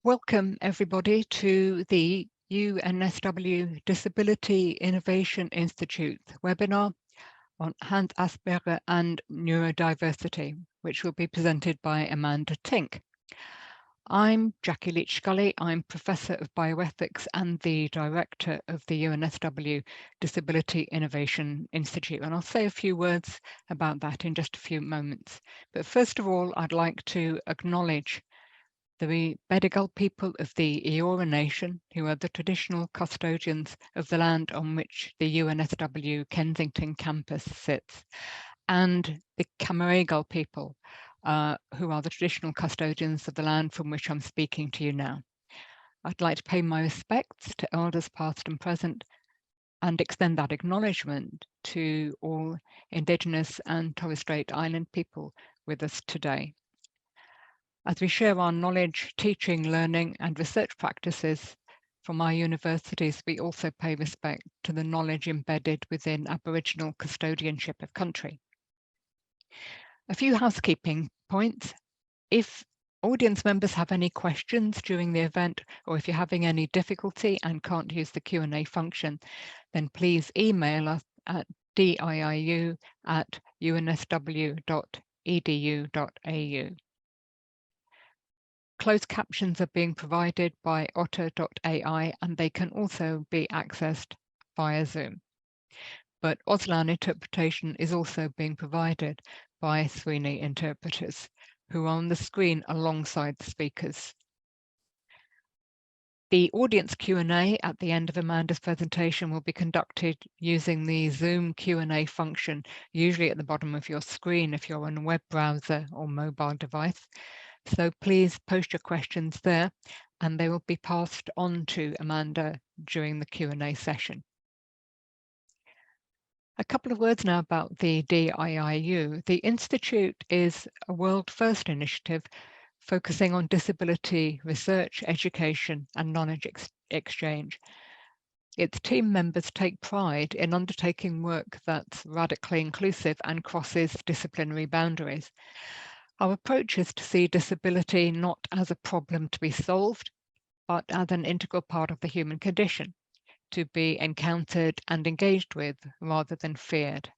Welcome everybody to the UNSW Disability Innovation Institute webinar on Hans Asperger and neurodiversity, which will be presented by Amanda Tink. I'm Jackie Leach-Scully. I'm Professor of Bioethics and the Director of the UNSW Disability Innovation Institute. And I'll say a few words about that in just a few moments. But first of all, I'd like to acknowledge the Bedegal people of the Eora Nation, who are the traditional custodians of the land on which the UNSW Kensington campus sits, and the Camaragal people, who are the traditional custodians of the land from which I'm speaking to you now. I'd like to pay my respects to elders past and present and extend that acknowledgement to all Indigenous and Torres Strait Island people with us today. As we share our knowledge, teaching, learning and research practices from our universities, we also pay respect to the knowledge embedded within Aboriginal custodianship of country. A few housekeeping points. If audience members have any questions during the event, or if you're having any difficulty and can't use the Q&A function, then please email us at diiu@unsw.edu.au. Closed captions are being provided by otter.ai and they can also be accessed via Zoom. But Auslan interpretation is also being provided by Sweeney interpreters who are on the screen alongside the speakers. The audience Q&A at the end of Amanda's presentation will be conducted using the Zoom Q&A function, usually at the bottom of your screen if you're on a web browser or mobile device. So please post your questions there and they will be passed on to Amanda during the Q&A session. A couple of words now about the DIIU. The Institute is a world first initiative focusing on disability research, education and knowledge exchange. Its team members take pride in undertaking work that's radically inclusive and crosses disciplinary boundaries. Our approach is to see disability not as a problem to be solved, but as an integral part of the human condition, to be encountered and engaged with rather than feared.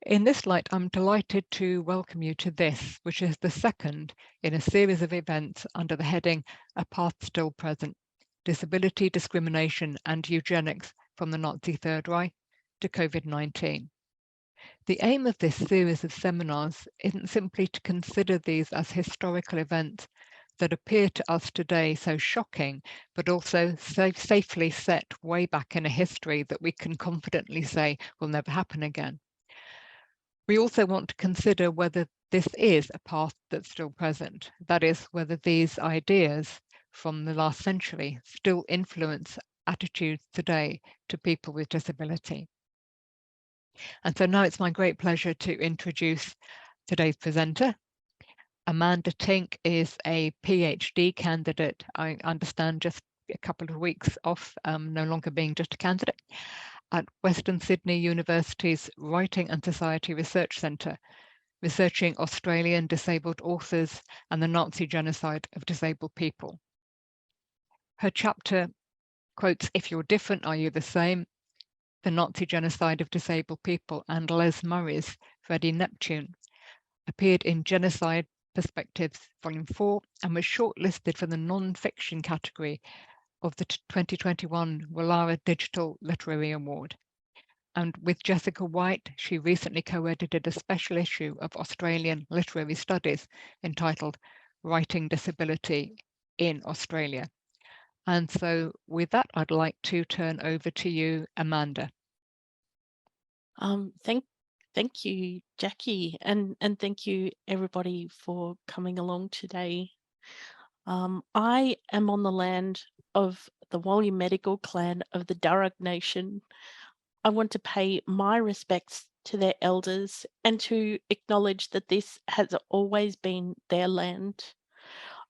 In this light, I'm delighted to welcome you to this, which is the second in a series of events under the heading A Path Still Present, Disability, Discrimination and Eugenics from the Nazi Third Reich to COVID-19. The aim of this series of seminars isn't simply to consider these as historical events that appear to us today so shocking, but also so safely set way back in a history that we can confidently say will never happen again. We also want to consider whether this is a path that's still present, that is, whether these ideas from the last century still influence attitudes today to people with disability. And so now it's my great pleasure to introduce today's presenter. Amanda Tink is a PhD candidate, I understand just a couple of weeks off, no longer being just a candidate, at Western Sydney University's Writing and Society Research Centre, researching Australian disabled authors and the Nazi genocide of disabled people. Her chapter quotes, "If you're different, are you the same?" The Nazi Genocide of Disabled People and Les Murray's Fredy Neptune appeared in Genocide Perspectives Volume 4 and was shortlisted for the nonfiction category of the 2021 Woollahra Digital Literary Award. And with Jessica White, she recently co-edited a special issue of Australian Literary Studies entitled Writing Disability in Australia. And so with that, I'd like to turn over to you, Amanda. Thank you, Jackie, and thank you everybody for coming along today. I am on the land of the Wali medical clan of the Darug Nation. I want to pay my respects to their elders and to acknowledge that this has always been their land.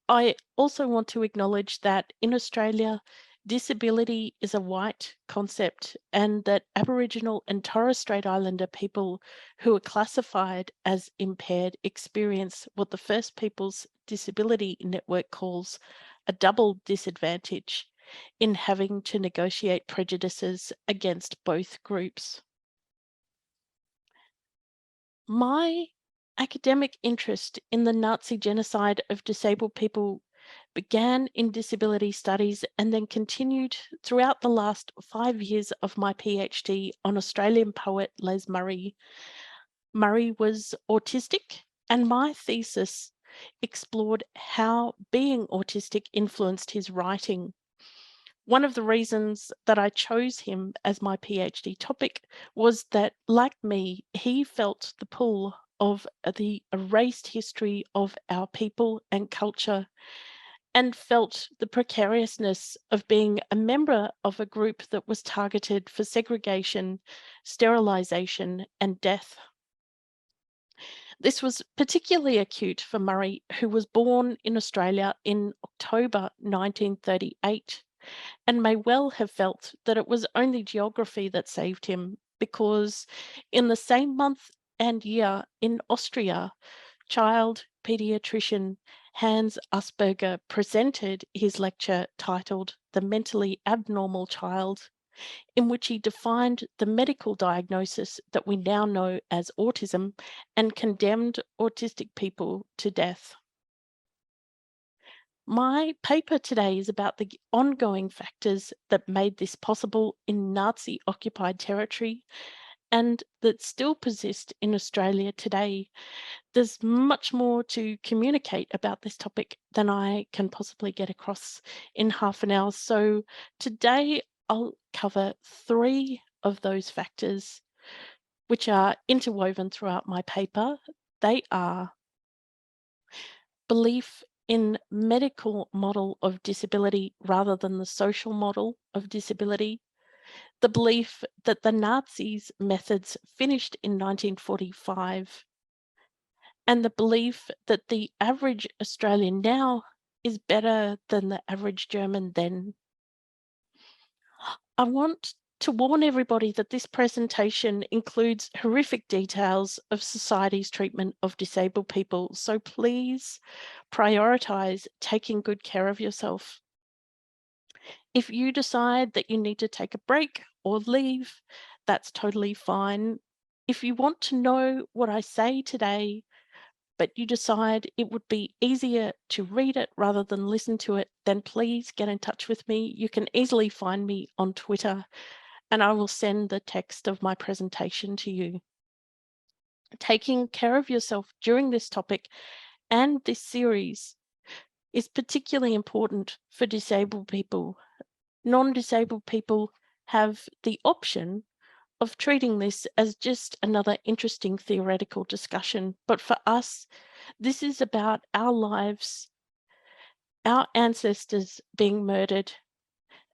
I also want to acknowledge that in Australia, disability is a white concept and that Aboriginal and Torres Strait Islander people who are classified as impaired experience what the First Peoples Disability Network calls a double disadvantage in having to negotiate prejudices against both groups. My academic interest in the Nazi genocide of disabled people began in disability studies and then continued throughout the last 5 years of my PhD on Australian poet Les Murray. Murray was autistic, and my thesis explored how being autistic influenced his writing. One of the reasons that I chose him as my PhD topic was that, like me, he felt the pull of the erased history of our people and culture, and felt the precariousness of being a member of a group that was targeted for segregation, sterilisation, and death. This was particularly acute for Murray, who was born in Australia in October 1938. And may well have felt that it was only geography that saved him, because in the same month and year in Austria, child paediatrician Hans Asperger presented his lecture titled "The Mentally Abnormal Child," in which he defined the medical diagnosis that we now know as autism and condemned autistic people to death. My paper today is about the ongoing factors that made this possible in Nazi-occupied territory and that still persist in Australia today. There's much more to communicate about this topic than I can possibly get across in half an hour. So today I'll cover 3 of those factors, which are interwoven throughout my paper. They are belief in medical model of disability rather than the social model of disability, the belief that the Nazis' methods finished in 1945, and the belief that the average Australian now is better than the average German then. I want to warn everybody that this presentation includes horrific details of society's treatment of disabled people, so please prioritise taking good care of yourself. If you decide that you need to take a break or leave, that's totally fine. If you want to know what I say today, but you decide it would be easier to read it rather than listen to it, then please get in touch with me. You can easily find me on Twitter, and I will send the text of my presentation to you. Taking care of yourself during this topic and this series is particularly important for disabled people. Non-disabled people have the option of treating this as just another interesting theoretical discussion. But for us, this is about our lives, our ancestors being murdered,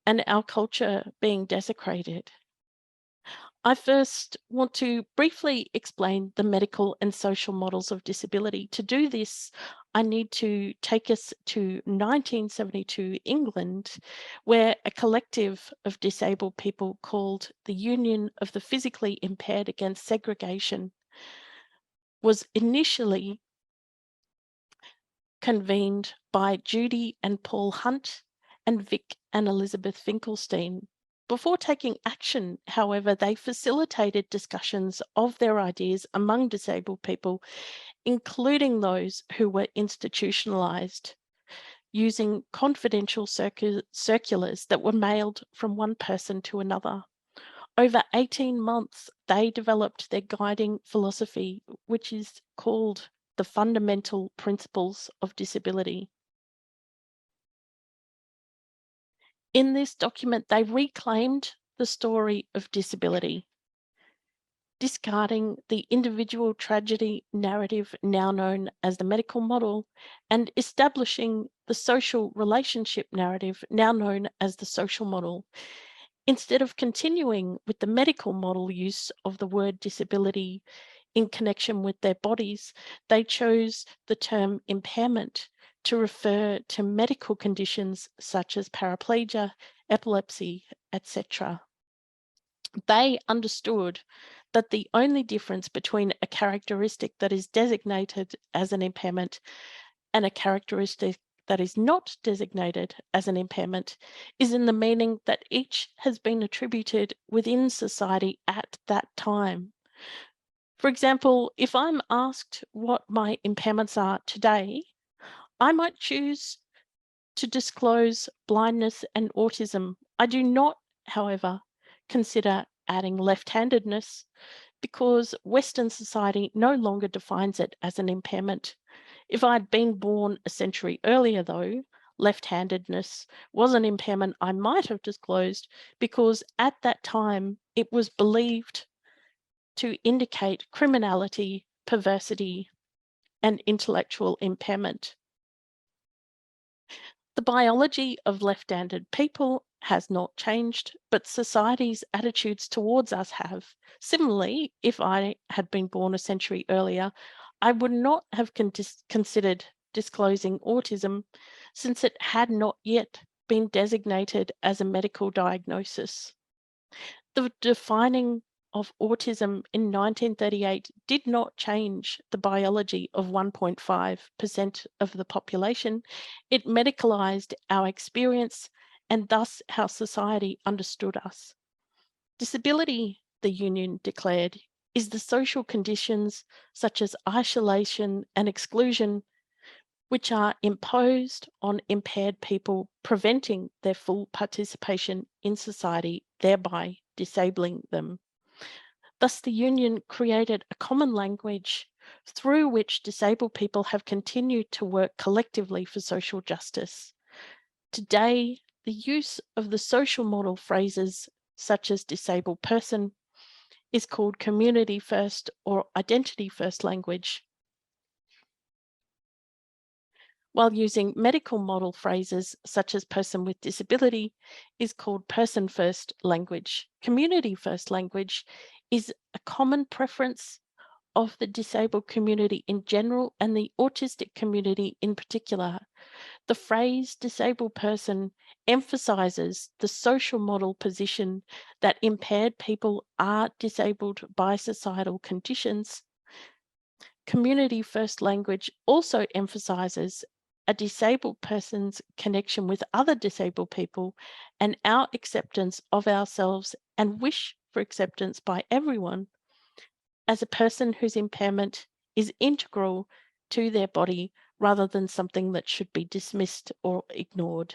and our culture being desecrated. I first want to briefly explain the medical and social models of disability. To do this, I need to take us to 1972 England, where a collective of disabled people called the Union of the Physically Impaired Against Segregation was initially convened by Judy and Paul Hunt and Vic and Elizabeth Finkelstein. Before taking action, however, they facilitated discussions of their ideas among disabled people, including those who were institutionalised, using confidential circulars that were mailed from one person to another. Over 18 months, they developed their guiding philosophy, which is called the Fundamental Principles of Disability. In this document, they reclaimed the story of disability, discarding the individual tragedy narrative now known as the medical model and establishing the social relationship narrative now known as the social model. Instead of continuing with the medical model use of the word disability in connection with their bodies, they chose the term impairment to refer to medical conditions such as paraplegia, epilepsy, etc. They understood that the only difference between a characteristic that is designated as an impairment and a characteristic that is not designated as an impairment is in the meaning that each has been attributed within society at that time. For example, if I'm asked what my impairments are today, I might choose to disclose blindness and autism. I do not, however, consider adding left-handedness because Western society no longer defines it as an impairment. If I'd been born a century earlier, though, left-handedness was an impairment I might have disclosed because at that time it was believed to indicate criminality, perversity, and intellectual impairment. The biology of left-handed people has not changed, but society's attitudes towards us have. Similarly, if I had been born a century earlier, I would not have considered disclosing autism since it had not yet been designated as a medical diagnosis. The defining of autism in 1938 did not change the biology of 1.5% of the population. It medicalized our experience and thus how society understood us. Disability, the Union declared, is the social conditions such as isolation and exclusion which are imposed on impaired people, preventing their full participation in society, thereby disabling them. Thus, the Union created a common language through which disabled people have continued to work collectively for social justice. Today, the use of the social model phrases such as disabled person is called community first or identity first language, while using medical model phrases such as person with disability is called person first language. Community first language is a common preference of the disabled community in general and the autistic community in particular. The phrase disabled person emphasizes the social model position that impaired people are disabled by societal conditions. Community first language also emphasizes a disabled person's connection with other disabled people and our acceptance of ourselves and wish for acceptance by everyone as a person whose impairment is integral to their body rather than something that should be dismissed or ignored.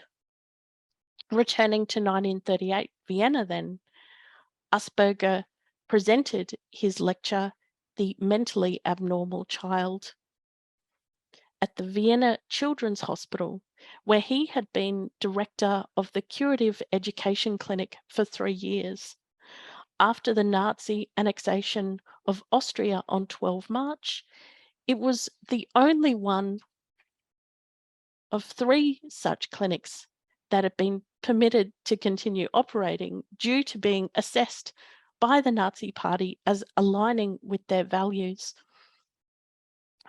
Returning to 1938 Vienna then, Asperger presented his lecture, The Mentally Abnormal Child, at the Vienna Children's Hospital, where he had been director of the Curative Education Clinic for 3 years. After the Nazi annexation of Austria on 12 March, it was the only one of 3 such clinics that had been permitted to continue operating due to being assessed by the Nazi Party as aligning with their values.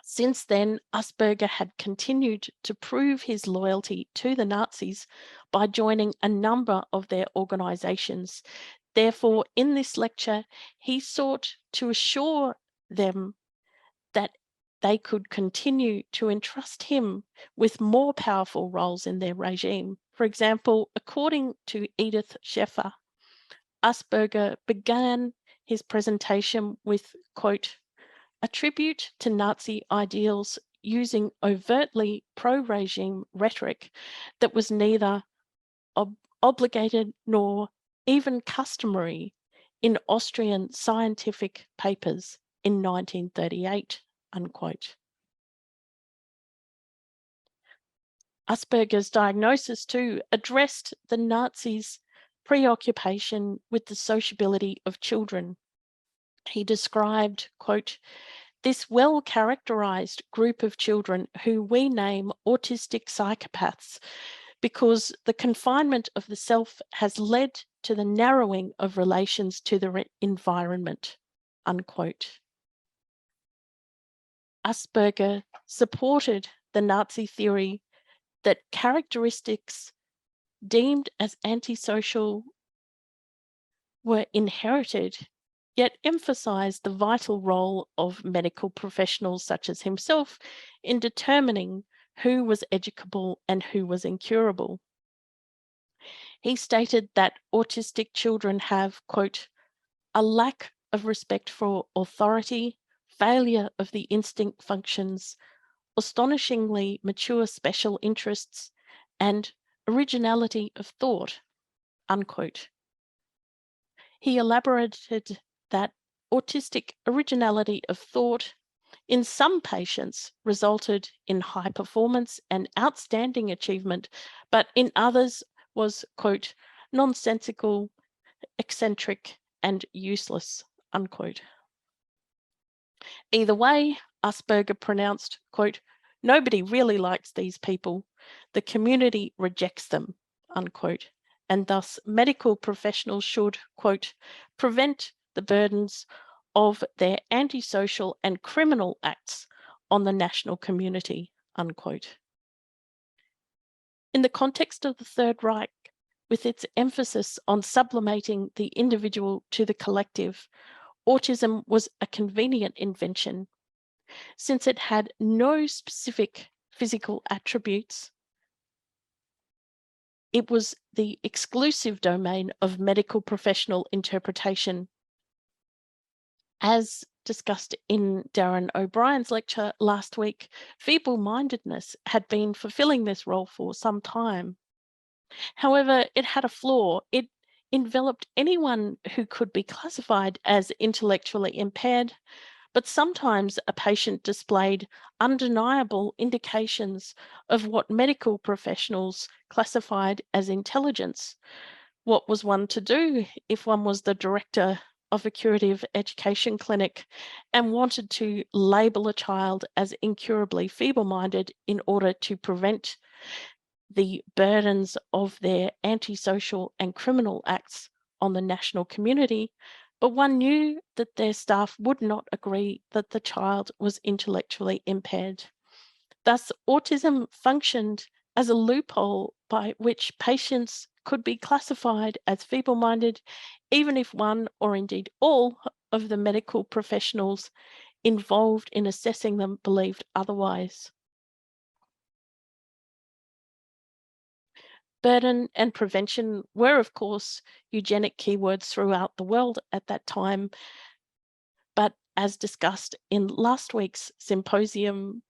Since then, Asperger had continued to prove his loyalty to the Nazis by joining a number of their organizations. Therefore, in this lecture, he sought to assure them that they could continue to entrust him with more powerful roles in their regime. For example, according to Edith Schaeffer, Asperger began his presentation with, quote, a tribute to Nazi ideals using overtly pro-regime rhetoric that was neither obligated nor even customary in Austrian scientific papers in 1938, unquote. Asperger's diagnosis too addressed the Nazis' preoccupation with the sociability of children. He described, quote, this well-characterized group of children who we name autistic psychopaths because the confinement of the self has led to the narrowing of relations to the environment, unquote. Asperger supported the Nazi theory that characteristics deemed as antisocial were inherited, yet emphasized the vital role of medical professionals such as himself in determining who was educable and who was incurable. He stated that autistic children have, quote, a lack of respect for authority, failure of the instinct functions, astonishingly mature special interests, and originality of thought, unquote. He elaborated that autistic originality of thought in some patients resulted in high performance and outstanding achievement, but in others was, quote, nonsensical, eccentric, and useless, unquote. Either way, Asperger pronounced, quote, nobody really likes these people. The community rejects them, unquote. And thus medical professionals should, quote, prevent the burdens of their antisocial and criminal acts on the national community, unquote. In the context of the Third Reich, with its emphasis on sublimating the individual to the collective, autism was a convenient invention, since it had no specific physical attributes. It was the exclusive domain of medical professional interpretation. As discussed in Darren O'Brien's lecture last week, feeble-mindedness had been fulfilling this role for some time. However, it had a flaw. It enveloped anyone who could be classified as intellectually impaired, but sometimes a patient displayed undeniable indications of what medical professionals classified as intelligence. What was one to do if one was the director of a curative education clinic and wanted to label a child as incurably feeble-minded in order to prevent the burdens of their antisocial and criminal acts on the national community, but one knew that their staff would not agree that the child was intellectually impaired. Thus, autism functioned as a loophole by which patients could be classified as feeble-minded, even if one or indeed all of the medical professionals involved in assessing them believed otherwise. Burden and prevention were, of course, eugenic keywords throughout the world at that time, but as discussed in last week's symposium,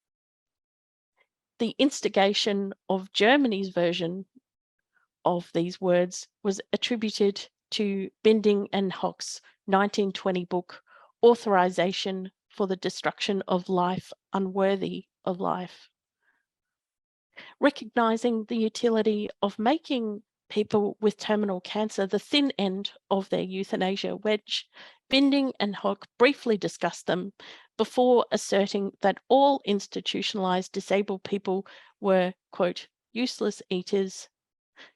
the instigation of Germany's version of these words was attributed to Binding and Hock's 1920 book, Authorization for the Destruction of Life Unworthy of Life. Recognizing the utility of making people with terminal cancer the thin end of their euthanasia wedge, Binding and Hock briefly discussed them before asserting that all institutionalized disabled people were, quote, useless eaters,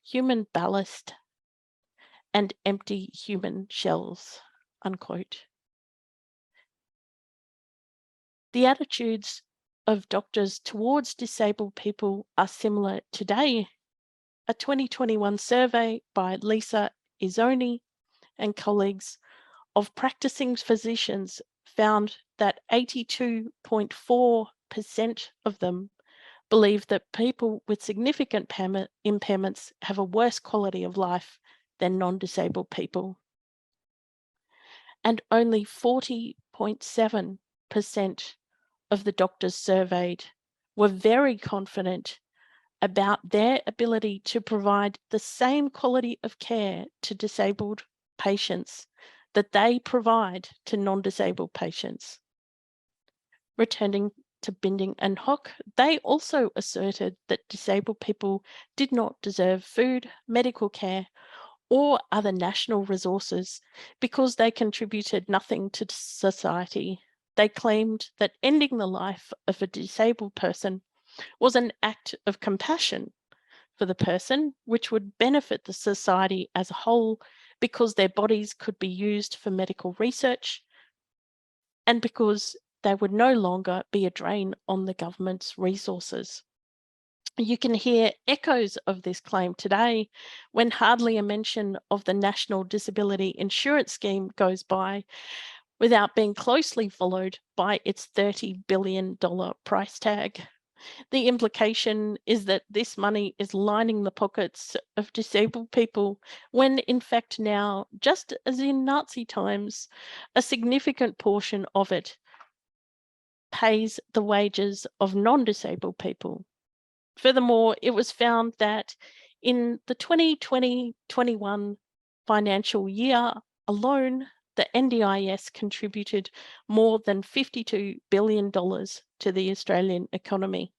human ballast, and empty human shells, unquote. The attitudes of doctors towards disabled people are similar today. A 2021 survey by Lisa Izzoni and colleagues of practicing physicians found that 82.4% of them believe that people with significant impairments have a worse quality of life than non-disabled people. And only 40.7% of the doctors surveyed were very confident about their ability to provide the same quality of care to disabled patients that they provide to non-disabled patients. Returning to Binding and Hock, they also asserted that disabled people did not deserve food, medical care, or other national resources because they contributed nothing to society. They claimed that ending the life of a disabled person was an act of compassion for the person, which would benefit the society as a whole because their bodies could be used for medical research and because they would no longer be a drain on the government's resources. You can hear echoes of this claim today when hardly a mention of the National Disability Insurance Scheme goes by without being closely followed by its $30 billion price tag. The implication is that this money is lining the pockets of disabled people, when in fact now, just as in Nazi times, a significant portion of it pays the wages of non-disabled people. Furthermore, it was found that in the 2020-21 financial year alone, the NDIS contributed more than $52 billion to the Australian economy.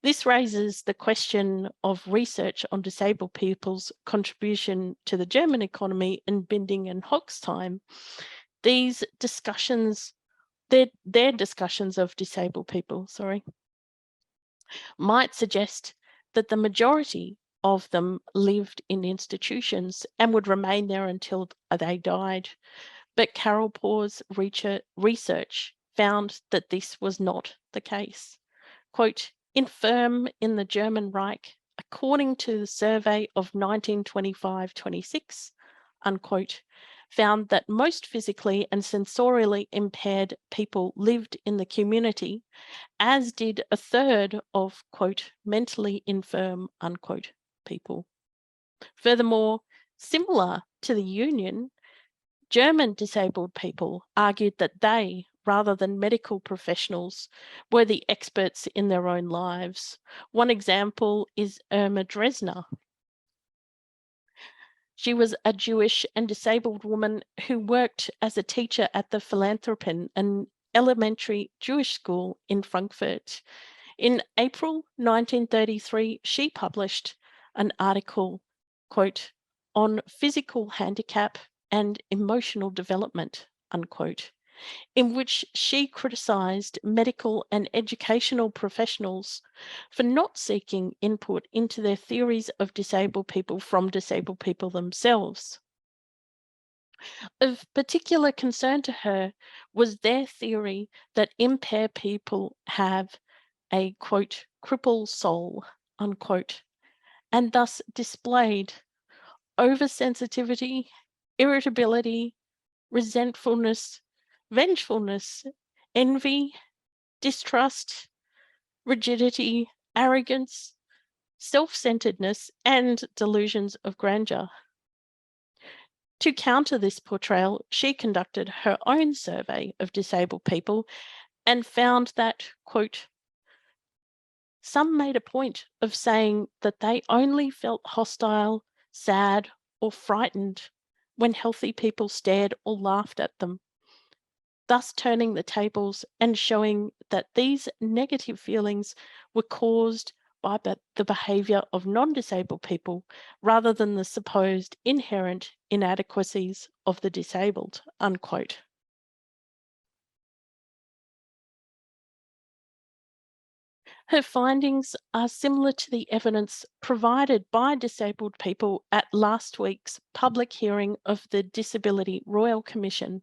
This raises the question of research on disabled people's contribution to the German economy in Binding and Hock's time. These discussions, their discussions of disabled people, might suggest that the majority of them lived in institutions and would remain there until they died. But Carol Paul's research found that this was not the case. Quote, infirm in the German Reich, according to the survey of 1925-26, unquote, found that most physically and sensorially impaired people lived in the community, as did a third of, quote, mentally infirm, unquote, people. Furthermore, similar to the Union, German disabled people argued that they, rather than medical professionals, were the experts in their own lives. One example is Irma Dresner. She was a Jewish and disabled woman who worked as a teacher at the Philanthropin, an elementary Jewish school in Frankfurt. In April 1933, she published an article, quote, on physical handicap and emotional development, unquote, in which she criticised medical and educational professionals for not seeking input into their theories of disabled people from disabled people themselves. Of particular concern to her was their theory that impaired people have a, quote, cripple soul, unquote, and thus displayed oversensitivity, irritability, resentfulness, vengefulness, envy, distrust, rigidity, arrogance, self-centeredness, and delusions of grandeur. To counter this portrayal, she conducted her own survey of disabled people and found that, quote, some made a point of saying that they only felt hostile, sad, or frightened when healthy people stared or laughed at them, thus turning the tables and showing that these negative feelings were caused by the behaviour of non-disabled people rather than the supposed inherent inadequacies of the disabled, unquote. Her findings are similar to the evidence provided by disabled people at last week's public hearing of the Disability Royal Commission.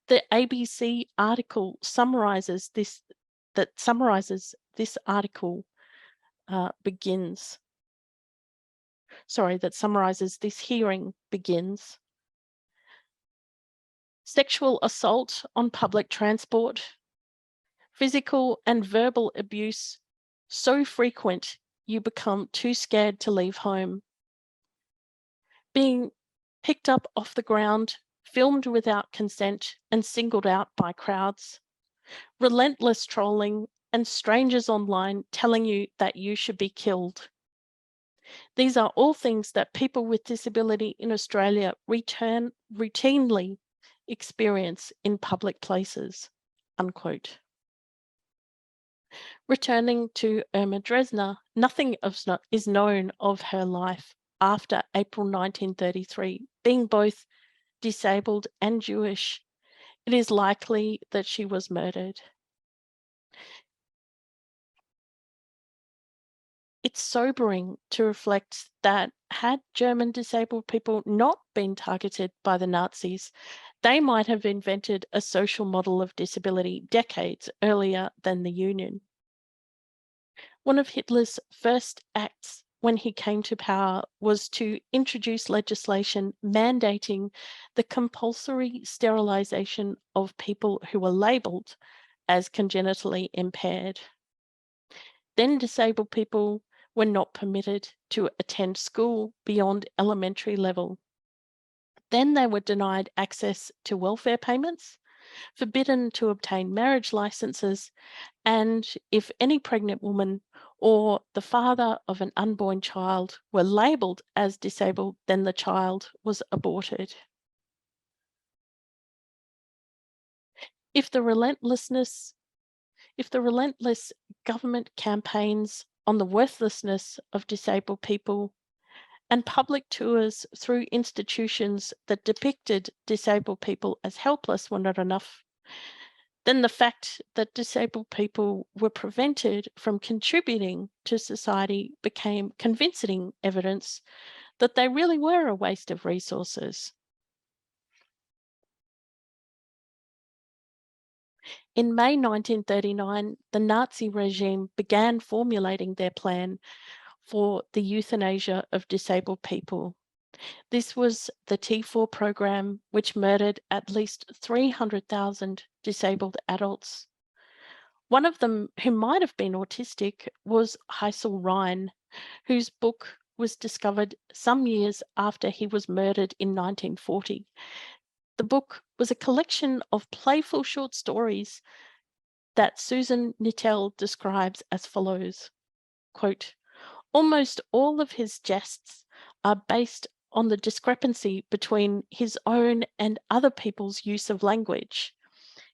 The ABC article summarizes this hearing begins. Sexual assault on public transport, physical and verbal abuse so frequent you become too scared to leave home. Being picked up off the ground, filmed without consent and singled out by crowds. Relentless trolling and strangers online telling you that you should be killed. These are all things that people with disability in Australia routinely experience in public places, unquote. Returning to Irma Dresner, nothing is known of her life after April 1933, being both disabled and Jewish. It is likely that she was murdered. It's sobering to reflect that had German disabled people not been targeted by the Nazis, they might have invented a social model of disability decades earlier than the Union. One of Hitler's first acts when he came to power was to introduce legislation mandating the compulsory sterilisation of people who were labelled as congenitally impaired. Then disabled people were not permitted to attend school beyond elementary level. Then they were denied access to welfare payments, forbidden to obtain marriage licenses, and if any pregnant woman or the father of an unborn child were labelled as disabled, then the child was aborted. If the relentless government campaigns on the worthlessness of disabled people and public tours through institutions that depicted disabled people as helpless were not enough, then the fact that disabled people were prevented from contributing to society became convincing evidence that they really were a waste of resources. In May 1939, the Nazi regime began formulating their plan for the euthanasia of disabled people. This was the T4 program, which murdered at least 300,000 disabled adults. One of them, who might have been autistic, was Heysel Rhine, whose book was discovered some years after he was murdered in 1940. The book was a collection of playful short stories that Susan Nittell describes as follows, quote, "Almost all of his jests are based on the discrepancy between his own and other people's use of language.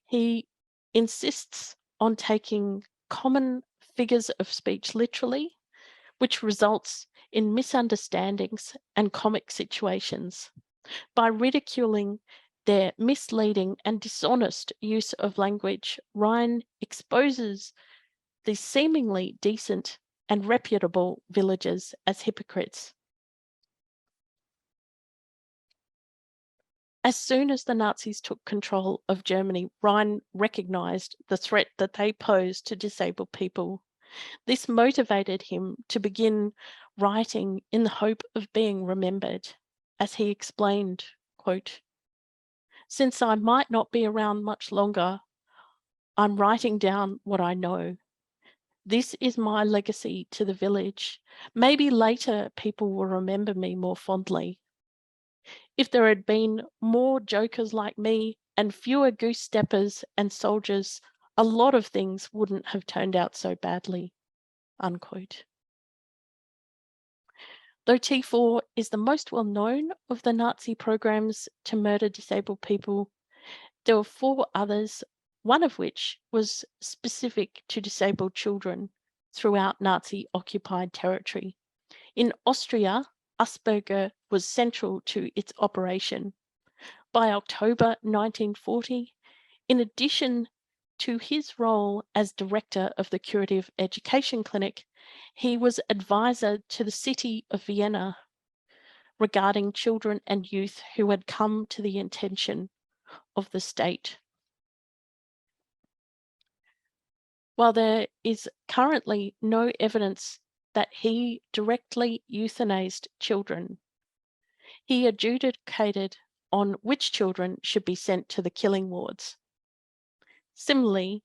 He insists on taking common figures of speech literally, which results in misunderstandings and comic situations. By ridiculing their misleading and dishonest use of language, Rhine exposes the seemingly decent and reputable villagers as hypocrites." As soon as the Nazis took control of Germany, Rhine recognised the threat that they posed to disabled people. This motivated him to begin writing in the hope of being remembered. As he explained, quote, "Since I might not be around much longer, I'm writing down what I know. This is my legacy to the village. Maybe later people will remember me more fondly. If there had been more jokers like me and fewer goose steppers and soldiers, a lot of things wouldn't have turned out so badly." Unquote. Though T4 is the most well known of the Nazi programs to murder disabled people, there were 4 others, one of which was specific to disabled children throughout Nazi occupied territory. In Austria, Asperger was central to its operation. By October 1940, in addition to his role as director of the Curative Education Clinic, he was advisor to the city of Vienna regarding children and youth who had come to the attention of the state. While there is currently no evidence that he directly euthanized children, he adjudicated on which children should be sent to the killing wards. Similarly,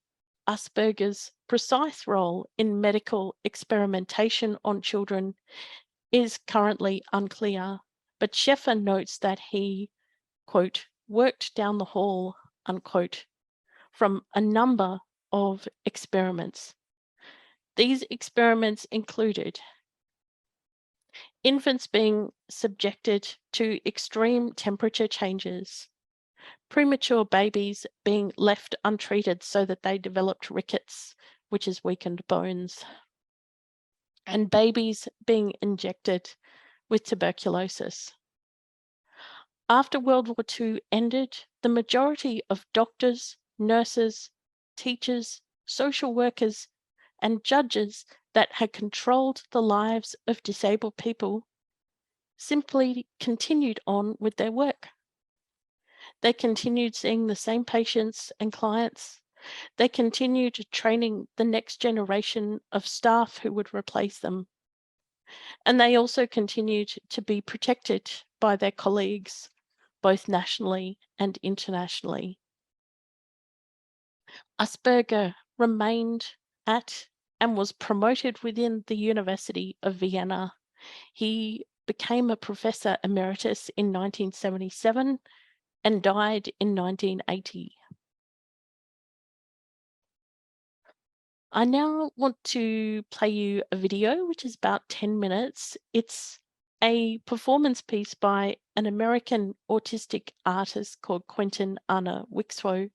Asperger's precise role in medical experimentation on children is currently unclear, but Sheffer notes that he, quote, "worked down the hall," unquote, from a number of experiments. These experiments included infants being subjected to extreme temperature changes, premature babies being left untreated so that they developed rickets, which is weakened bones, and babies being injected with tuberculosis. After World War II ended, the majority of doctors, nurses, teachers, social workers, and judges that had controlled the lives of disabled people simply continued on with their work. They continued seeing the same patients and clients. They continued training the next generation of staff who would replace them. And they also continued to be protected by their colleagues, both nationally and internationally. Asperger remained at and was promoted within the University of Vienna. He became a professor emeritus in 1977 and died in 1980. I now want to play you a video, which is about 10 minutes. It's a performance piece by an American autistic artist called Quentin Anna Wixrow.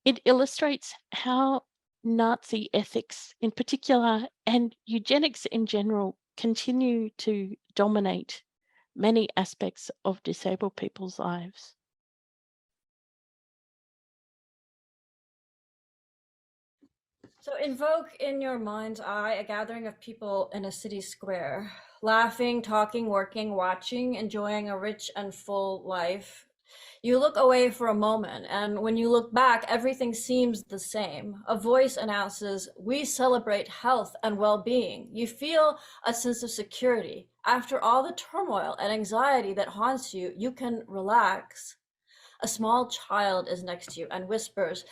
It illustrates how Nazi ethics in particular and eugenics in general continue to dominate many aspects of disabled people's lives. So invoke in your mind's eye a gathering of people in a city square, laughing, talking, working, watching, enjoying a rich and full life. You look away for a moment, and when you look back, everything seems the same. A voice announces, "We celebrate health and well-being." You feel a sense of security. After all the turmoil and anxiety that haunts you, you can relax. A small child is next to you and whispers,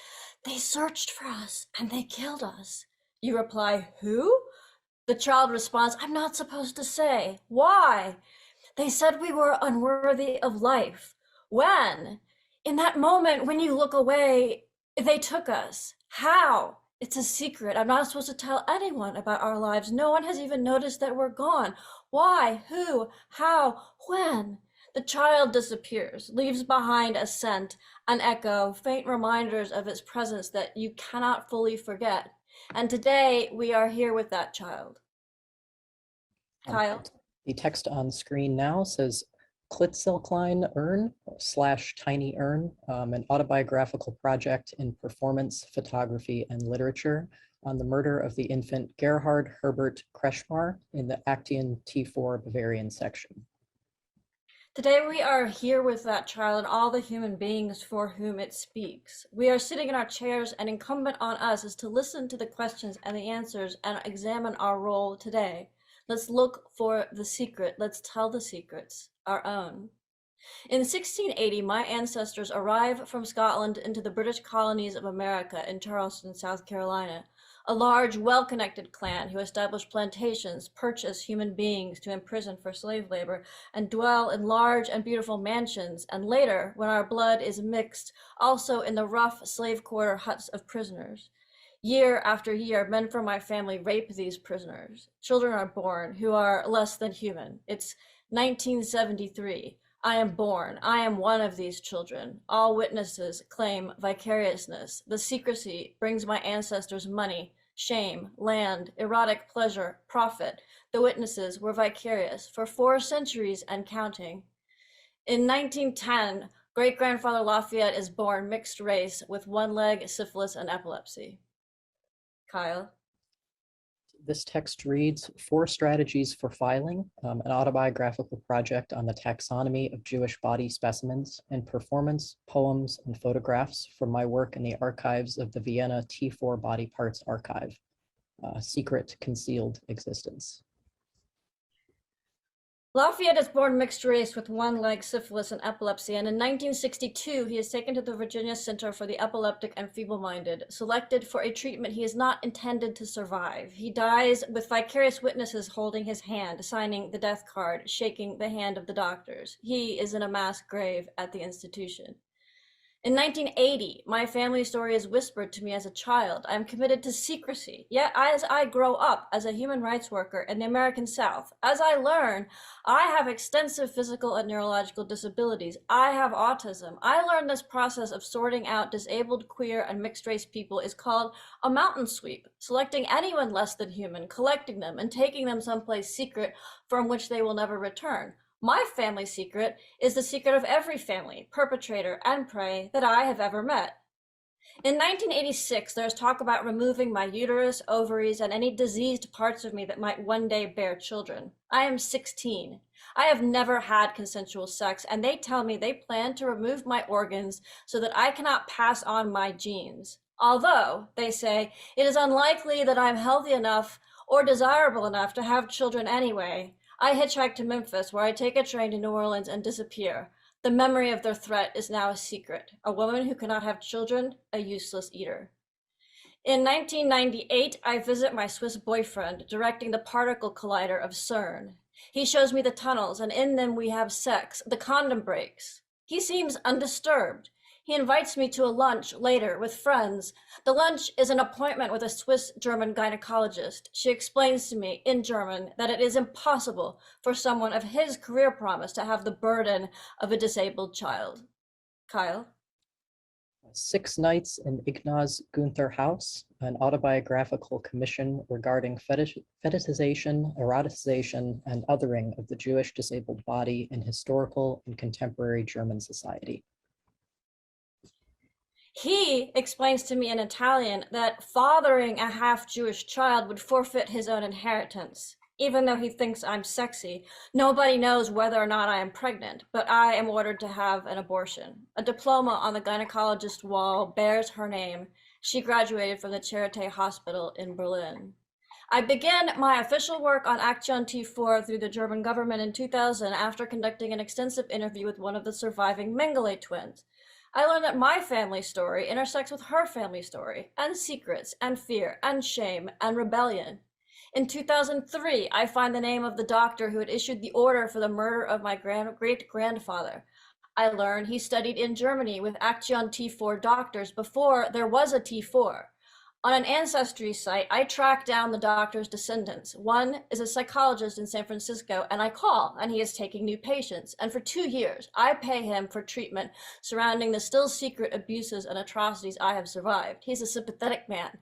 "They searched for us and they killed us." You reply, "Who?" The child responds, "I'm not supposed to say." "Why?" "They said we were unworthy of life." "When?" "In that moment when you look away, they took us." "How?" "It's a secret. I'm not supposed to tell anyone about our lives. No one has even noticed that we're gone." "Why? Who? How? When?" The child disappears, leaves behind a scent, an echo, faint reminders of its presence that you cannot fully forget. And today we are here with that child. Kyle? The text on screen now says Klitzeklein Urn / Tiny Urn, an autobiographical project in performance, photography, and literature on the murder of the infant Gerhard Herbert Kretschmar in the Actian T4 Bavarian section. Today we are here with that child and all the human beings for whom it speaks. We are sitting in our chairs, and incumbent on us is to listen to the questions and the answers and examine our role today. Let's look for the secret. Let's tell the secrets, our own. In 1680, my ancestors arrived from Scotland into the British colonies of America in Charleston, South Carolina. A large, well-connected clan who established plantations, purchase human beings to imprison for slave labor, and dwell in large and beautiful mansions, and later, when our blood is mixed, also in the rough slave quarter huts of prisoners. Year after year, men from my family rape these prisoners. Children are born who are less than human. It's 1973. I am born. I am one of these children. All witnesses claim vicariousness. The secrecy brings my ancestors money, shame, land, erotic pleasure, profit. The witnesses were vicarious for 4 centuries and counting. In 1910, great-grandfather Lafayette is born mixed race with 1 leg, syphilis, and epilepsy. Kyle? This text reads 4 Strategies for Filing, an autobiographical project on the taxonomy of Jewish body specimens and performance, poems, and photographs from my work in the archives of the Vienna T4 Body Parts Archive, Secret Concealed Existence. Lafayette is born mixed race with 1 leg, syphilis, and epilepsy, and in 1962 he is taken to the Virginia Center for the Epileptic and Feeble-Minded, selected for a treatment he is not intended to survive. He dies with vicarious witnesses holding his hand, signing the death card, shaking the hand of the doctors. He is in a mass grave at the institution. In 1980, my family story is whispered to me as a child. I am committed to secrecy. Yet as I grow up as a human rights worker in the American South, as I learn, I have extensive physical and neurological disabilities. I have autism. I learned this process of sorting out disabled, queer, and mixed race people is called a mountain sweep, selecting anyone less than human, collecting them, and taking them someplace secret from which they will never return. My family secret is the secret of every family, perpetrator, and prey that I have ever met. In 1986, there's talk about removing my uterus, ovaries, and any diseased parts of me that might one day bear children. I am 16. I have never had consensual sex, and they tell me they plan to remove my organs so that I cannot pass on my genes. Although, they say, it is unlikely that I'm healthy enough or desirable enough to have children anyway. I hitchhike to Memphis, where I take a train to New Orleans and disappear. The memory of their threat is now a secret. A woman who cannot have children, a useless eater. In 1998, I visit my Swiss boyfriend, directing the particle collider of CERN. He shows me the tunnels, and in them we have sex. The condom breaks. He seems undisturbed. He invites me to a lunch later with friends. The lunch is an appointment with a Swiss-German gynecologist. She explains to me in German that it is impossible for someone of his career promise to have the burden of a disabled child. Kyle? 6 Nights in Ignaz Gunther House, an autobiographical commission regarding fetishization, eroticization, and othering of the Jewish disabled body in historical and contemporary German society. He explains to me in Italian that fathering a half-Jewish child would forfeit his own inheritance. Even though he thinks I'm sexy, nobody knows whether or not I am pregnant, but I am ordered to have an abortion. A diploma on the gynecologist wall bears her name. She graduated from the Charité Hospital in Berlin. I began my official work on Action T4 through the German government in 2000 after conducting an extensive interview with one of the surviving Mengele twins. I learned that my family story intersects with her family story, and secrets, and fear, and shame, and rebellion. In 2003, I find the name of the doctor who had issued the order for the murder of my great-grandfather. I learn he studied in Germany with Action T4 doctors before there was a T4. On an ancestry site, I track down the doctor's descendants. One is a psychologist in San Francisco, and I call, and he is taking new patients. And for 2 years, I pay him for treatment surrounding the still secret abuses and atrocities I have survived. He's a sympathetic man.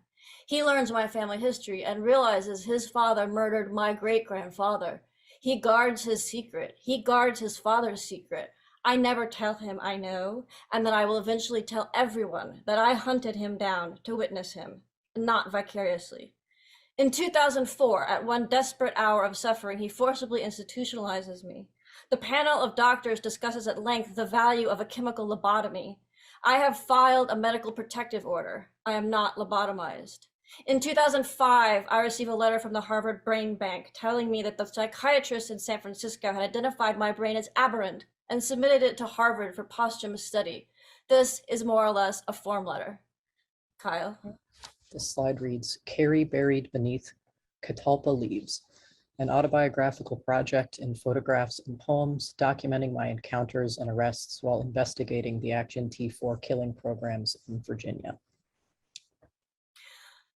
He learns my family history and realizes his father murdered my great-grandfather. He guards his secret. He guards his father's secret. I never tell him I know, and that I will eventually tell everyone that I hunted him down to witness him, not vicariously. In 2004, at one desperate hour of suffering, he forcibly institutionalizes me. The panel of doctors discusses at length the value of a chemical lobotomy. I have filed a medical protective order. I am not lobotomized. In 2005, I received a letter from the Harvard Brain Bank telling me that the psychiatrist in San Francisco had identified my brain as aberrant and submitted it to Harvard for posthumous study. This is more or less a form letter. Kyle? This slide reads, "CARRIE Buried Beneath Catalpa Leaves, an autobiographical project in photographs and poems documenting my encounters and arrests while investigating the Action T4 killing programs in Virginia."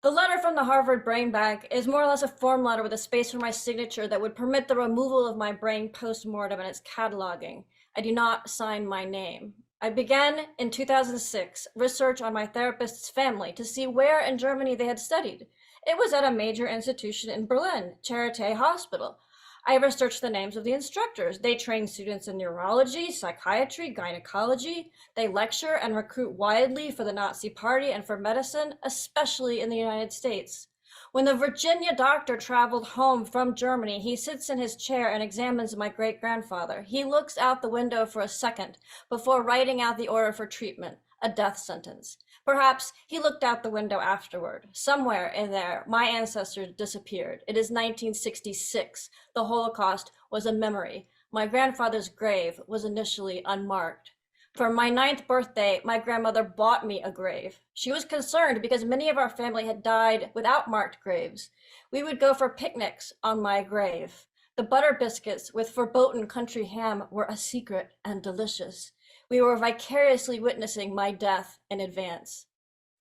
The letter from the Harvard Brain Bank is more or less a form letter with a space for my signature that would permit the removal of my brain post-mortem and its cataloging. I do not sign my name. I began in 2006 research on my therapist's family to see where in Germany they had studied. It was at a major institution in Berlin, Charité Hospital. I researched the names of the instructors. They train students in neurology, psychiatry, gynecology. They lecture and recruit widely for the Nazi Party and for medicine, especially in the United States. When the Virginia doctor traveled home from Germany, he sits in his chair and examines my great-grandfather. He looks out the window for a second before writing out the order for treatment, a death sentence. Perhaps he looked out the window afterward. Somewhere in there, my ancestors disappeared. It is 1966. The Holocaust was a memory. My grandfather's grave was initially unmarked. For my 9th birthday, my grandmother bought me a grave. She was concerned because many of our family had died without marked graves. We would go for picnics on my grave. The butter biscuits with verboten country ham were a secret and delicious. We were vicariously witnessing my death in advance.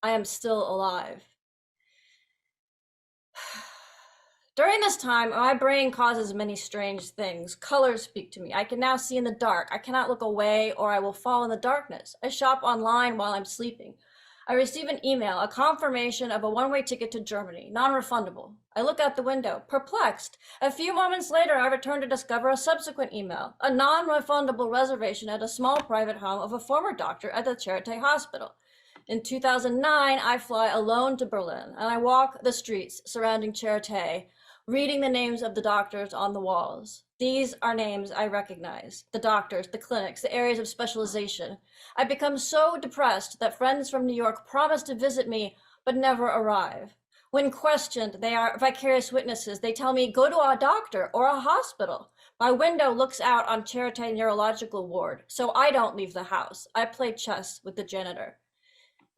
I am still alive. During this time, my brain causes many strange things. Colors speak to me. I can now see in the dark. I cannot look away or I will fall in the darkness. I shop online while I'm sleeping. I receive an email, a confirmation of a one-way ticket to Germany, non-refundable. I look out the window, perplexed. A few moments later, I return to discover a subsequent email, a non-refundable reservation at a small private home of a former doctor at the Charité Hospital. In 2009, I fly alone to Berlin, and I walk the streets surrounding Charité, reading the names of the doctors on the walls. These are names I recognize, the doctors, the clinics, the areas of specialization. I become so depressed that friends from New York promise to visit me, but never arrive. When questioned, they are vicarious witnesses. They tell me, go to a doctor or a hospital. My window looks out on Charité Neurological Ward, so I don't leave the house. I play chess with the janitor.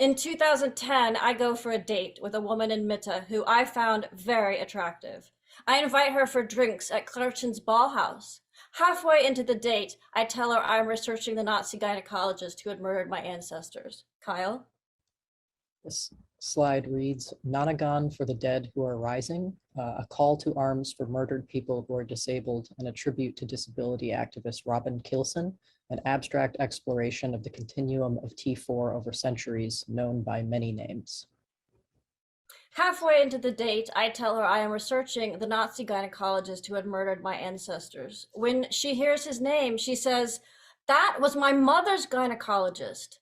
In 2010, I go for a date with a woman in Mitte who I found very attractive. I invite her for drinks at Clarkson's Ball House. Halfway into the date, I tell her I'm researching the Nazi gynecologist who had murdered my ancestors. Kyle? This slide reads, NONAGON for the dead who are rising, a call to arms for murdered people who are disabled, and a tribute to disability activist Robin Kilson, an abstract exploration of the continuum of T4 over centuries, known by many names. Halfway into the date, I tell her I am researching the Nazi gynecologist who had murdered my ancestors. When she hears his name, she says, "That was my mother's gynecologist.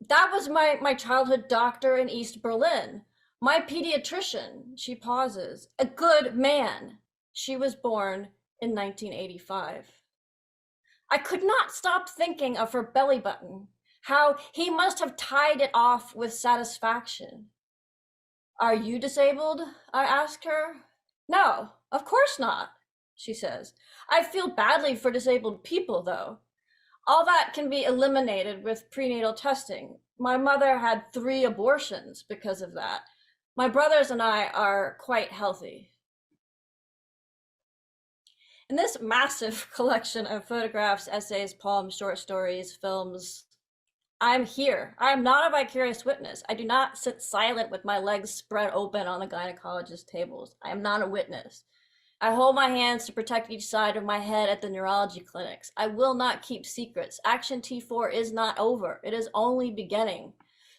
That was my childhood doctor in East Berlin. My paediatrician," she pauses, "a good man. She was born in 1985. I could not stop thinking of her belly button, how he must have tied it off with satisfaction. "Are you disabled?" I ask her. "No, of course not," she says. "I feel badly for disabled people, though. All that can be eliminated with prenatal testing. My mother had 3 abortions because of that. My brothers and I are quite healthy." In this massive collection of photographs, essays, poems, short stories, films, I'm here. I am not a vicarious witness. I do not sit silent with my legs spread open on the gynecologist tables. I am not a witness. I hold my hands to protect each side of my head at the neurology clinics. I will not keep secrets. Action T4 is not over. It is only beginning.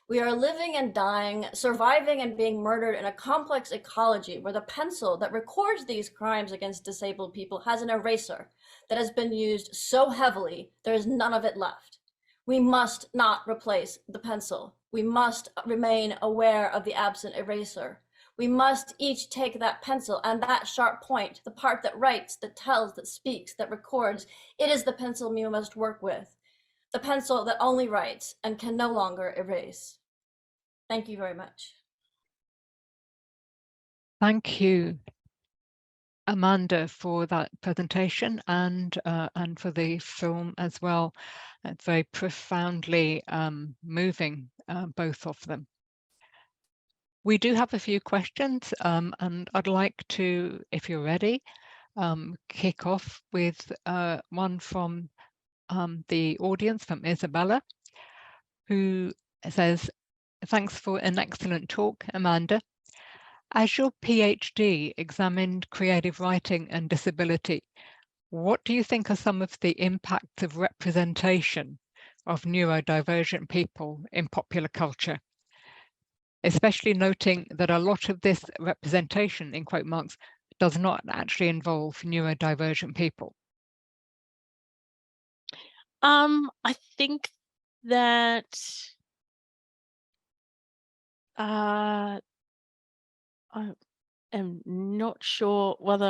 We are living and dying, surviving and being murdered in a complex ecology where the pencil that records these crimes against disabled people has an eraser that has been used so heavily, there is none of it left. We must not replace the pencil. We must remain aware of the absent eraser. We must each take that pencil and that sharp point, the part that writes, that tells, that speaks, that records. It is the pencil we must work with, the pencil that only writes and can no longer erase. Thank you very much. Thank you, Amanda, for that presentation and for the film as well. It's very profoundly moving, both of them. We do have a few questions, and I'd like to, if you're ready, kick off with one from the audience, from Isabella, who says, "Thanks for an excellent talk, Amanda. As your PhD examined creative writing and disability, what do you think are some of the impacts of representation of neurodivergent people in popular culture? Especially noting that a lot of this representation, in quote marks, does not actually involve neurodivergent people." I think that I am not sure what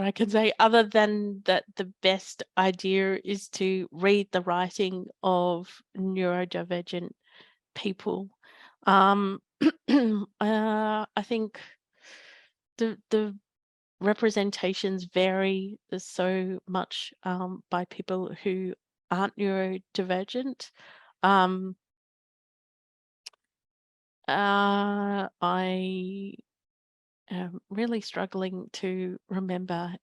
I can say other than that the best idea is to read the writing of neurodivergent people. I think the representations vary so much by people who aren't neurodivergent. I am really struggling to remember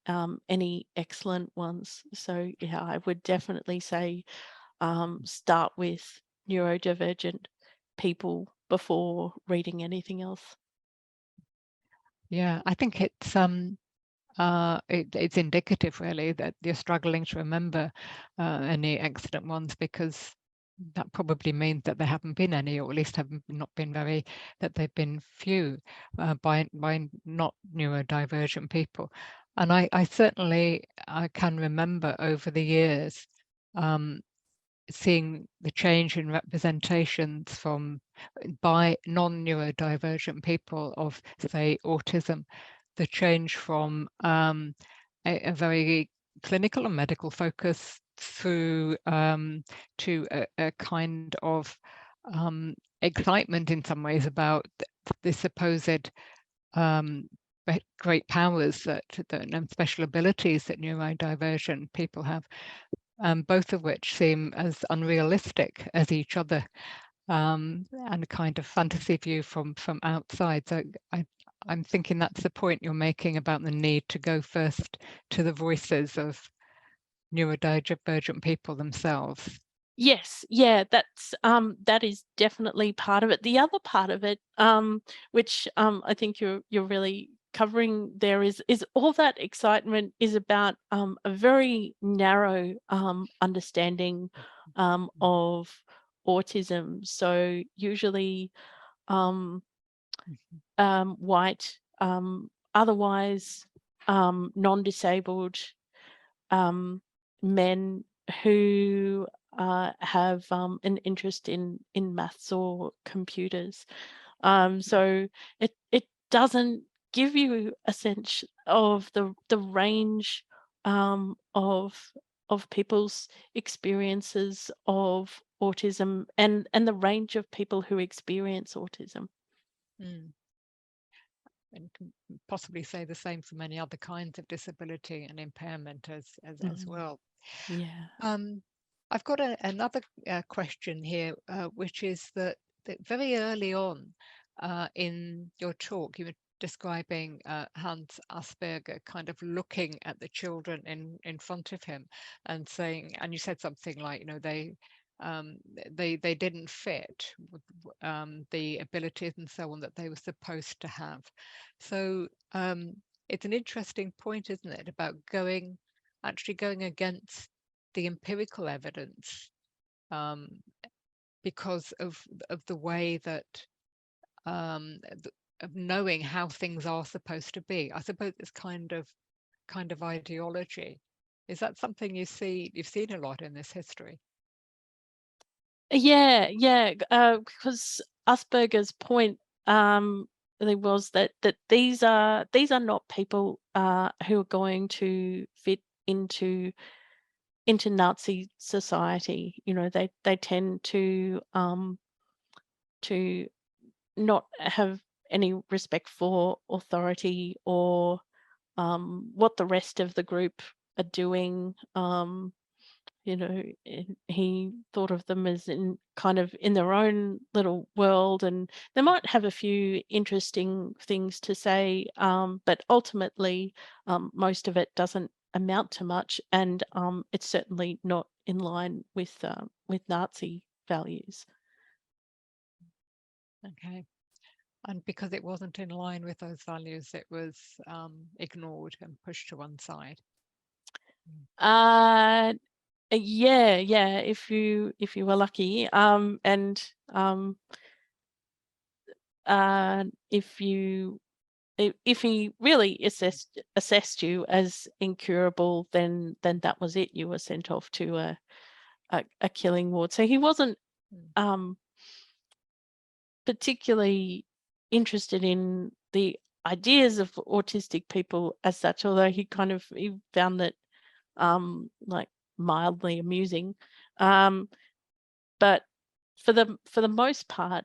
any excellent ones. So yeah, I would definitely say start with neurodivergent people before reading anything else. Yeah, I think it's it's indicative really that you're struggling to remember any excellent ones, because that probably means that there haven't been any, or at least have not been very, that they've been few by not neurodivergent people. And I certainly can remember over the years seeing the change in representations by non-neurodivergent people of, say, autism, the change from a very clinical and medical focus through to a kind of excitement in some ways about the supposed great powers and special abilities that neurodivergent people have, both of which seem as unrealistic as each other. and a kind of fantasy view from outside. So I'm thinking that's the point you're making about the need to go first to the voices of neurodivergent people themselves. Yes, yeah, that's that is definitely part of it. The other part of it, which I think you're really covering there, is all that excitement is about a very narrow understanding of autism. So usually white, otherwise non-disabled men who have an interest in maths or computers. So it doesn't give you a sense of the range of people's experiences of autism and the range of people who experience autism. Mm. And can possibly say the same for many other kinds of disability and impairment as well. Yeah. I've got another question here, which is that very early on in your talk, you were describing Hans Asperger kind of looking at the children in front of him and saying, and you said something like, you know, they didn't fit with, the abilities and so on that they were supposed to have. So it's an interesting point, isn't it, about actually going against the empirical evidence because of the way that of knowing how things are supposed to be. I suppose it's kind of ideology. Is that something you've seen a lot in this history? Yeah, because Asperger's point was that these are not people who are going to fit into Nazi society. You know, they tend to not have any respect for authority or what the rest of the group are doing. You know, he thought of them as in their own little world, and they might have a few interesting things to say, but ultimately most of it doesn't amount to much, and it's certainly not in line with Nazi values. Okay. And because it wasn't in line with those values, it was ignored and pushed to one side. Yeah, if you were lucky, and if he really assessed you as incurable, then that was it. You were sent off to a killing ward. So he wasn't particularly interested in the ideas of autistic people as such, although he found that like mildly amusing. But for the most part,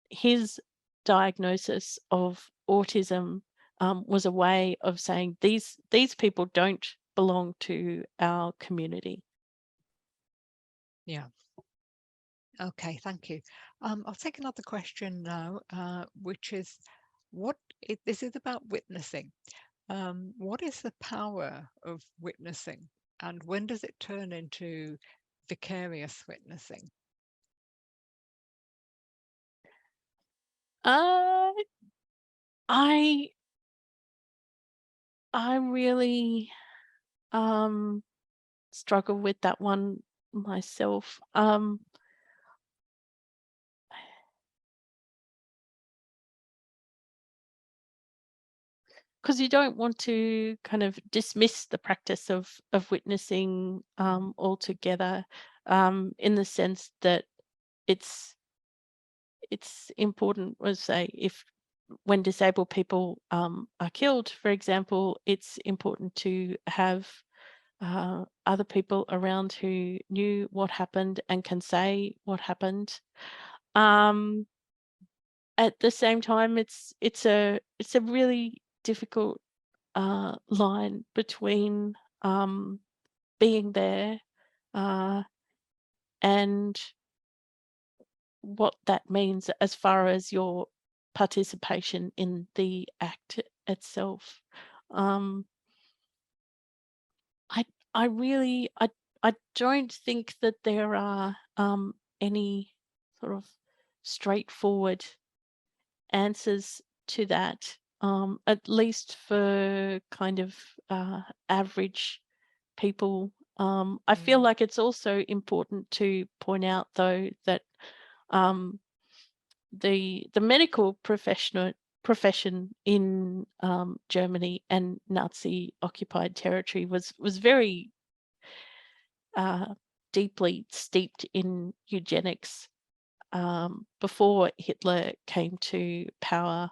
his diagnosis of autism was a way of saying these people don't belong to our community. Yeah. Okay, thank you. I'll take another question now, which is, this is about witnessing. What is the power of witnessing, and when does it turn into vicarious witnessing? I really struggle with that one myself. Because you don't want to kind of dismiss the practice of witnessing altogether, in the sense that it's important, let's say, if when disabled people are killed, for example, it's important to have other people around who knew what happened and can say what happened. At the same time, it's a really difficult line between being there and what that means as far as your participation in the act itself. I really I don't think that there are any sort of straightforward answers to that, at least for kind of average people. I feel like it's also important to point out, though, that the medical profession in Germany and Nazi occupied territory was very deeply steeped in eugenics before Hitler came to power.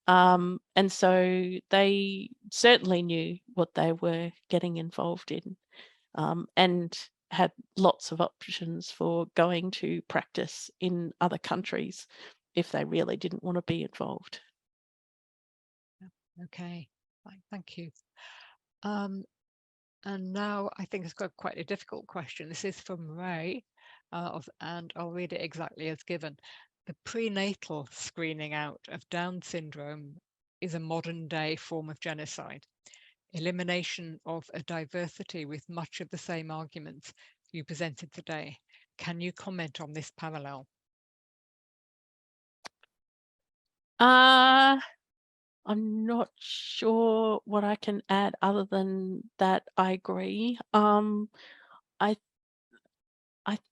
And so they certainly knew what they were getting involved in, and had lots of options for going to practice in other countries if they really didn't want to be involved. Okay, fine, thank you. And now I think it's got quite a difficult question. This is from Ray, and I'll read it exactly as given. The prenatal screening out of Down syndrome is a modern day form of genocide. Elimination of a diversity with much of the same arguments you presented today. Can you comment on this parallel? I'm not sure what I can add other than that I agree. I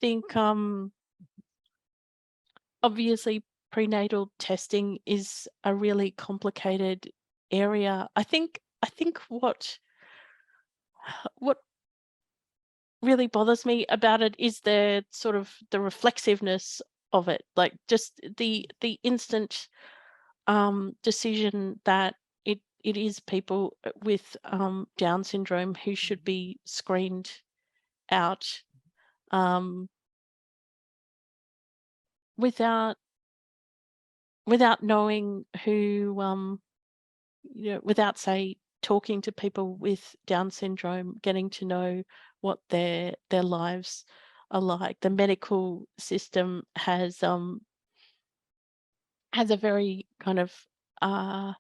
think obviously prenatal testing is a really complicated area. I think what really bothers me about it is the sort of the reflexiveness of it, like just the instant decision that it is people with Down syndrome who should be screened out, without knowing who, without, say, talking to people with Down syndrome, getting to know what their lives are like. The medical system has a very kind of a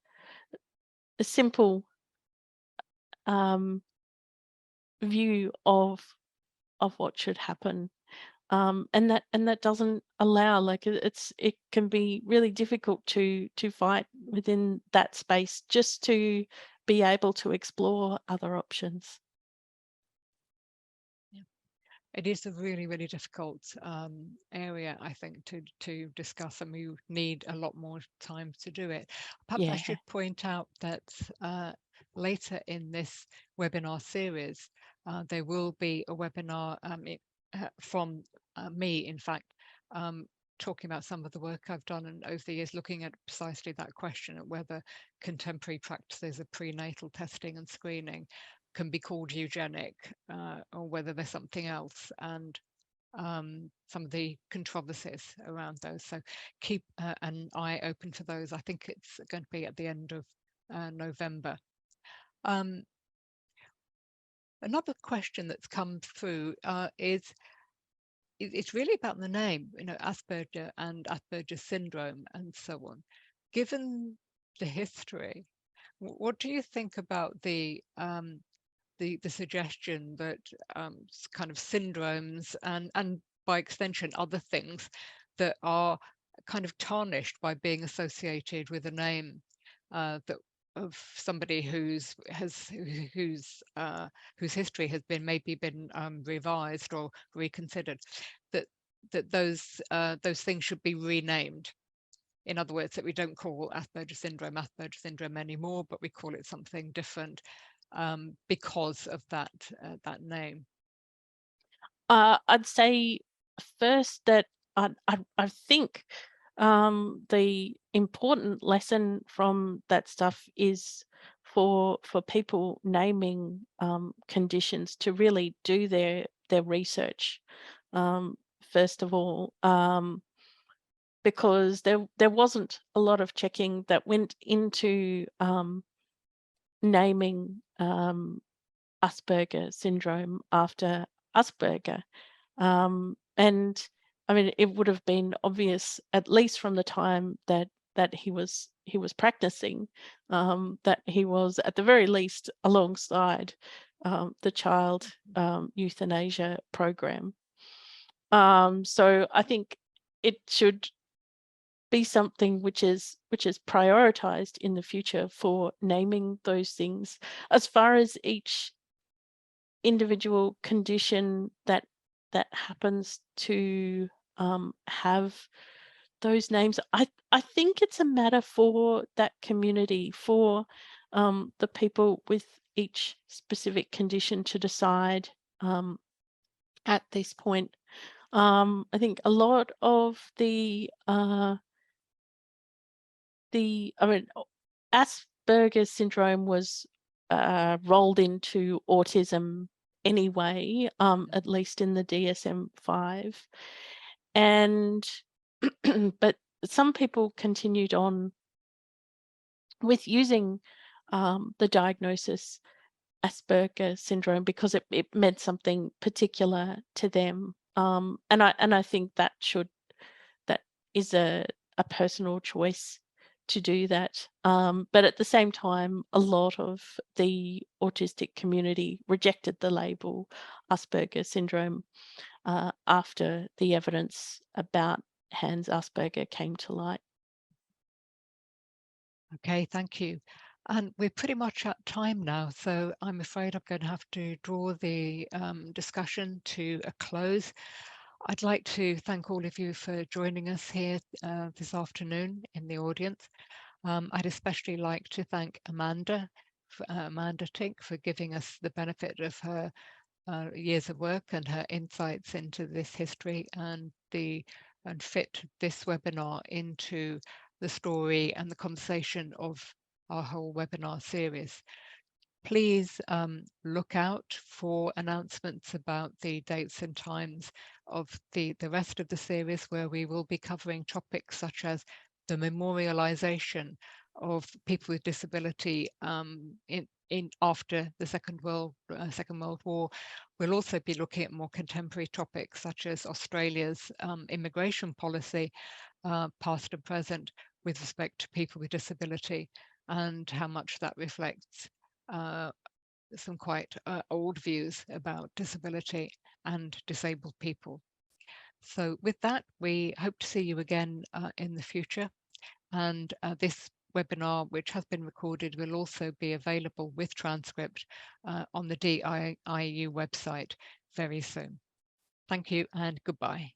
simple view of what should happen, and that doesn't allow, like, it can be really difficult to fight within that space just to be able to explore other options. It is a really, really difficult area, I think, to discuss, and we need a lot more time to do it. Perhaps I should point out that later in this webinar series, there will be a webinar from me, in fact, talking about some of the work I've done and over the years, looking at precisely that question of whether contemporary practices of prenatal testing and screening can be called eugenic, or whether there's something else, and some of the controversies around those. So keep an eye open for those. I think it's going to be at the end of November. Another question that's come through is it's really about the name, Asperger and Asperger syndrome and so on. Given the history, what do you think about the suggestion that kind of syndromes and by extension other things that are kind of tarnished by being associated with a name of somebody whose history has been maybe revised or reconsidered, that those things should be renamed? In other words, that we don't call Asperger syndrome anymore, but we call it something different because of that name. I'd say first that I think the important lesson from that stuff is for people naming conditions to really do their research, first of all, because there wasn't a lot of checking that went into naming Asperger syndrome after Asperger, and I mean, it would have been obvious, at least from the time that he was practicing, that he was at the very least alongside the child euthanasia program. So I think it should be something which is prioritized in the future for naming those things. As far as each individual condition that happens to have those names, I think it's a matter for that community, for the people with each specific condition to decide at this point. I think a lot of the Asperger's syndrome was rolled into autism anyway, at least in the DSM-5, and but some people continued on with using the diagnosis Asperger syndrome because it meant something particular to them, and I think that is a personal choice to do that. But at the same time, a lot of the autistic community rejected the label Asperger syndrome after the evidence about Hans Asperger came to light. Okay, thank you. And we're pretty much at time now, so I'm afraid I'm going to have to draw the discussion to a close. I'd like to thank all of you for joining us here this afternoon in the audience. I'd especially like to thank Amanda Tink for giving us the benefit of her years of work and her insights into this history and fit this webinar into the story and the conversation of our whole webinar series. Please look out for announcements about the dates and times of the rest of the series, where we will be covering topics such as the memorialization of people with disability in after the Second World War. We'll also be looking at more contemporary topics such as Australia's immigration policy, past and present, with respect to people with disability, and how much that reflects some quite old views about disability and disabled people. So with that, we hope to see you again in the future. And this webinar, which has been recorded, will also be available with transcript on the DIIU website very soon. Thank you and goodbye.